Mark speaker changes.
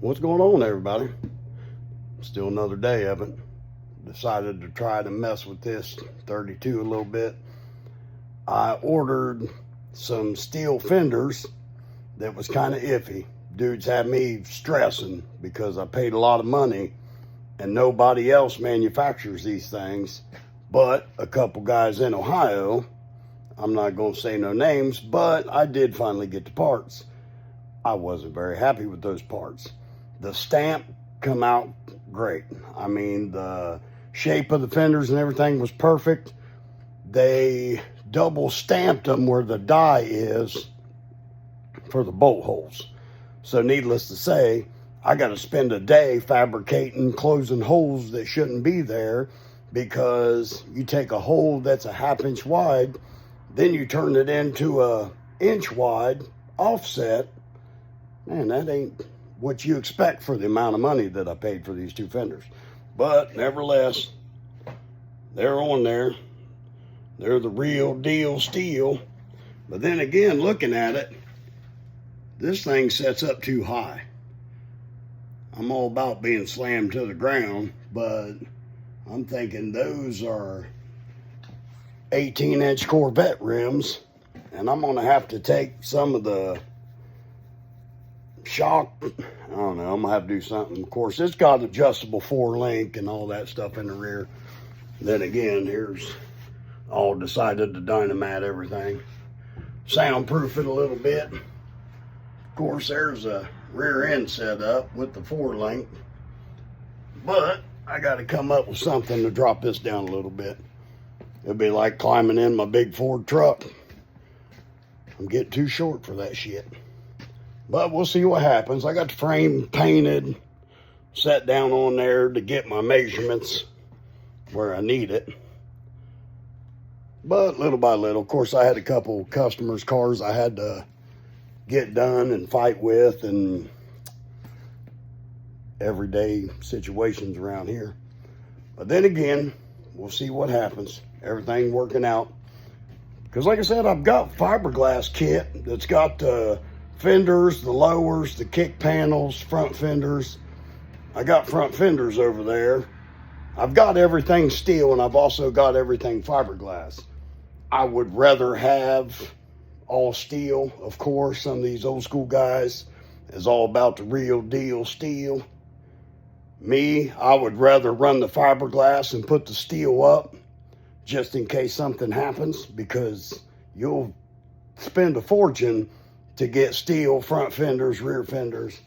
Speaker 1: What's going on, everybody? Still another day of it. Decided to try to mess with this 32 a little bit. I ordered some steel fenders that was kind of iffy. Dudes had me stressing because I paid a lot of money and nobody else manufactures these things but a couple guys in Ohio. I'm not going to say no names, but I did finally get the parts. I wasn't very happy with those parts. The stamp come out great. I mean, the shape of the fenders and everything was perfect. They double stamped them where the die is for the bolt holes. So needless to say, I got to spend a day fabricating, closing holes that shouldn't be there, because you take a hole that's a ½ inch wide, then you turn it into a inch wide offset. Man, that ain't what you expect for the amount of money that I paid for these two fenders. But nevertheless, they're on there. They're the real deal steel. But then again, looking at it, this thing sets up too high. I'm all about being slammed to the ground, but I'm thinking those are 18-inch Corvette rims, and I'm gonna have to take some of the shock. I don't know, I'm gonna have to do something. Of course, it's got adjustable 4-link and all that stuff in the rear. Then again, here's all decided to dynamite everything. Soundproof it a little bit. Of course, there's a rear end set up with the 4-link, but I got to come up with something to drop this down a little bit. It'd be like climbing in my big Ford truck. I'm getting too short for that shit. But we'll see what happens. I got the frame painted, set down on there to get my measurements where I need it. But little by little, of course, I had a couple customers' cars I had to get done and fight with, and everyday situations around here. But then again, we'll see what happens. Everything working out. Because like I said, I've got fiberglass kit that's got the fenders, the lowers, the kick panels, front fenders. I got front fenders over there. I've got everything steel, and I've also got everything fiberglass. I would rather have all steel, of course. Some of these old school guys is all about the real deal steel. Me, I would rather run the fiberglass and put the steel up just in case something happens, because you'll spend a fortune to get steel front fenders, rear fenders.